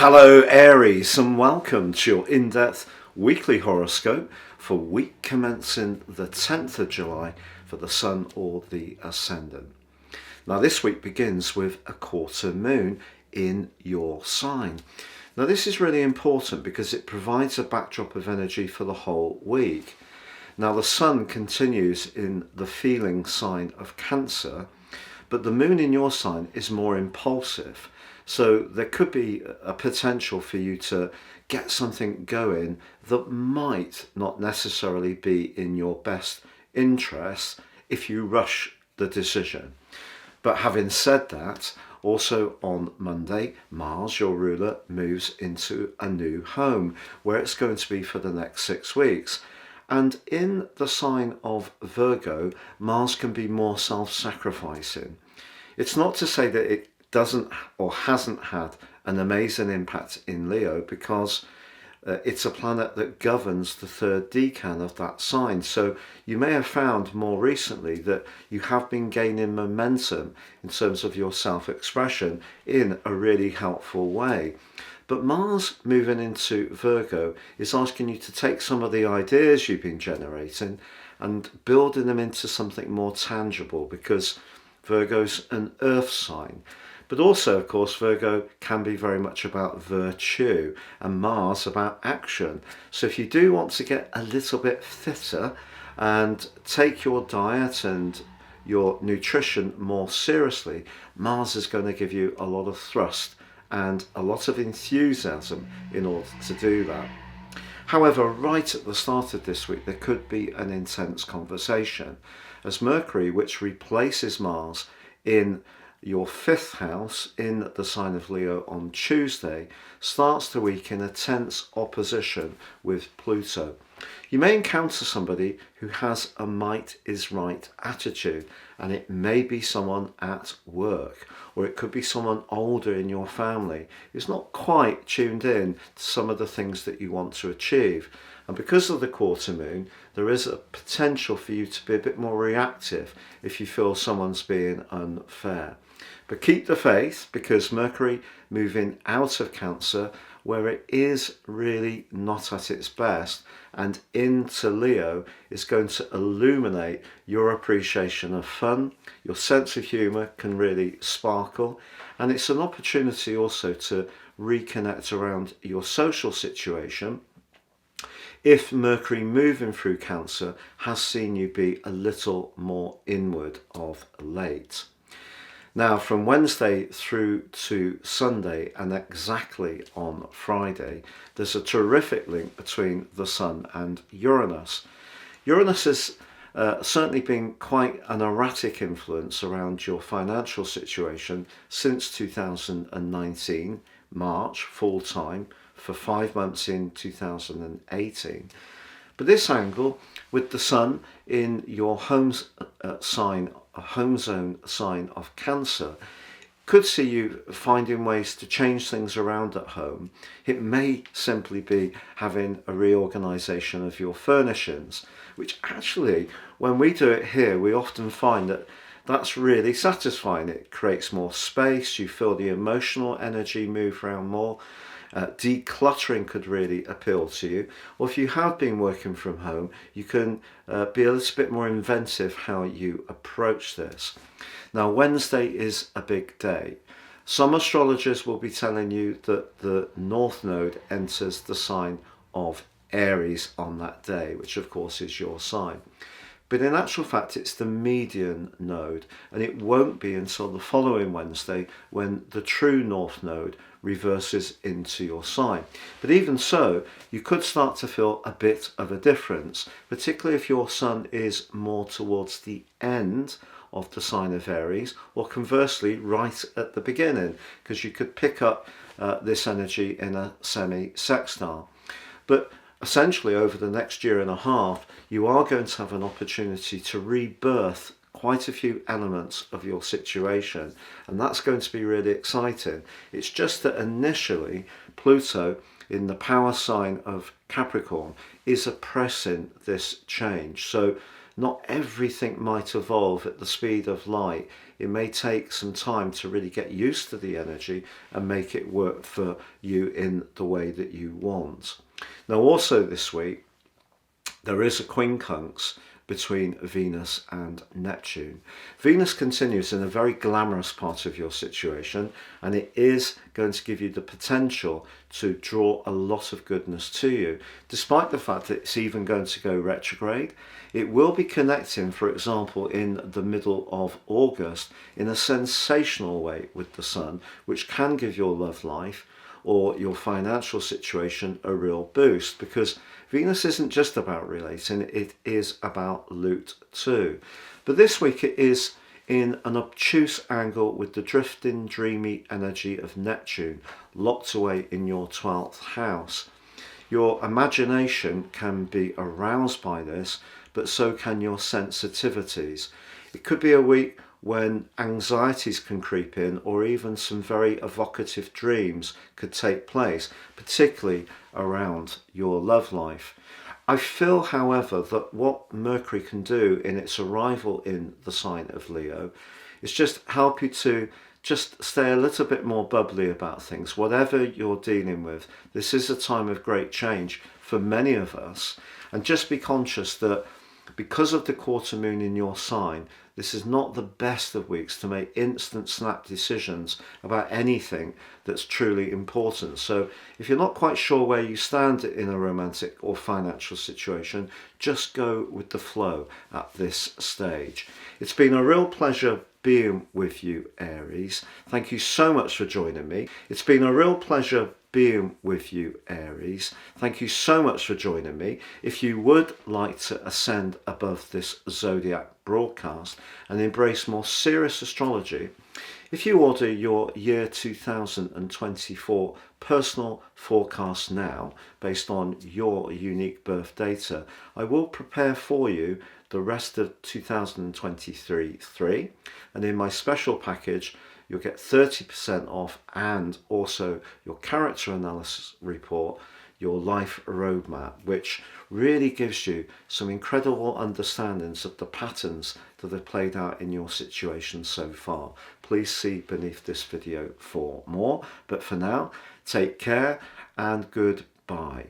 Hello Aries, and welcome to your in-depth weekly horoscope for week commencing the 10th of July for the Sun or the Ascendant. Now this week begins with a quarter moon in your sign. Now this is really important because it provides a backdrop of energy for the whole week. Now the Sun continues in the feeling sign of Cancer, but the moon in your sign is more impulsive. So there could be a potential for you to get something going that might not necessarily be in your best interest if you rush the decision. But having said that, also on Monday, Mars, your ruler, moves into a new home where it's going to be for the next 6 weeks. And in the sign of Virgo, Mars can be more self-sacrificing. It's not to say that it doesn't or hasn't had an amazing impact in Leo, because it's a planet that governs the third decan of that sign. So you may have found more recently that you have been gaining momentum in terms of your self-expression in a really helpful way. But Mars moving into Virgo is asking you to take some of the ideas you've been generating and building them into something more tangible, because Virgo's an earth sign. But also, of course, Virgo can be very much about virtue and Mars about action. So if you do want to get a little bit fitter and take your diet and your nutrition more seriously, Mars is going to give you a lot of thrust and a lot of enthusiasm in order to do that. However, right at the start of this week, there could be an intense conversation, as Mercury, which replaces Mars in your 5th house in the sign of Leo on Tuesday, starts the week in a tense opposition with Pluto. You may encounter somebody who has a might is right attitude, and it may be someone at work, or it could be someone older in your family who's not quite tuned in to some of the things that you want to achieve. And because of the quarter moon, there is a potential for you to be a bit more reactive if you feel someone's being unfair. But keep the faith, because Mercury moving out of Cancer, where it is really not at its best, and into Leo, is going to illuminate your appreciation of fun. Your sense of humour can really sparkle, and it's an opportunity also to reconnect around your social situation if Mercury moving through Cancer has seen you be a little more inward of late. Now, from Wednesday through to Sunday and exactly on Friday, there's a terrific link between the Sun and Uranus. Uranus has certainly been quite an erratic influence around your financial situation since 2019, March, full time, for 5 months in 2018. But this angle with the Sun in your home zone sign of Cancer could see you finding ways to change things around at home. It may simply be having a reorganisation of your furnishings, which actually, when we do it here, we often find that that's really satisfying. It creates more space, you feel the emotional energy move around more. Decluttering could really appeal to you. Or if you have been working from home, you can be a little bit more inventive how you approach this. Now, Wednesday is a big day. Some astrologers will be telling you that the North Node enters the sign of Aries on that day, which of course is your sign. But in actual fact, it's the median node, and it won't be until the following Wednesday when the true North Node reverses into your sign. But even so, you could start to feel a bit of a difference, particularly if your Sun is more towards the end of the sign of Aries, or conversely right at the beginning, because you could pick up this energy in a semi-sextile. But essentially, over the next year and a half, you are going to have an opportunity to rebirth quite a few elements of your situation, and that's going to be really exciting. It's just that initially, Pluto in the power sign of Capricorn is oppressing this change. So not everything might evolve at the speed of light. It may take some time to really get used to the energy and make it work for you in the way that you want. Now also this week, there is a quincunx between Venus and Neptune. Venus continues in a very glamorous part of your situation, and it is going to give you the potential to draw a lot of goodness to you. Despite the fact that it's even going to go retrograde, it will be connecting, for example, in the middle of August in a sensational way with the Sun, which can give your love life or your financial situation a real boost, because Venus isn't just about relating, it is about loot too. But this week it is in an obtuse angle with the drifting, dreamy energy of Neptune locked away in your 12th house. Your imagination can be aroused by this, but so can your sensitivities. It could be a week when anxieties can creep in, or even some very evocative dreams could take place, particularly around your love life. I feel, however, that what Mercury can do in its arrival in the sign of Leo is just help you to just stay a little bit more bubbly about things. Whatever you're dealing with, this is a time of great change for many of us, and just be conscious that because of the quarter moon in your sign, this is not the best of weeks to make instant snap decisions about anything that's truly important. So if you're not quite sure where you stand in a romantic or financial situation, just go with the flow at this stage. It's been a real pleasure being with you, Aries. Thank you so much for joining me. It's been a real pleasure being with you, Aries. Thank you so much for joining me. If you would like to ascend above this zodiac broadcast and embrace more serious astrology, if you order your year 2024 personal forecast now, based on your unique birth data, I will prepare for you the rest of 2023, and in my special package you'll get 30% off, and also your character analysis report, your life roadmap, which really gives you some incredible understandings of the patterns that have played out in your situation so far. Please see beneath this video for more, but for now, take care and goodbye.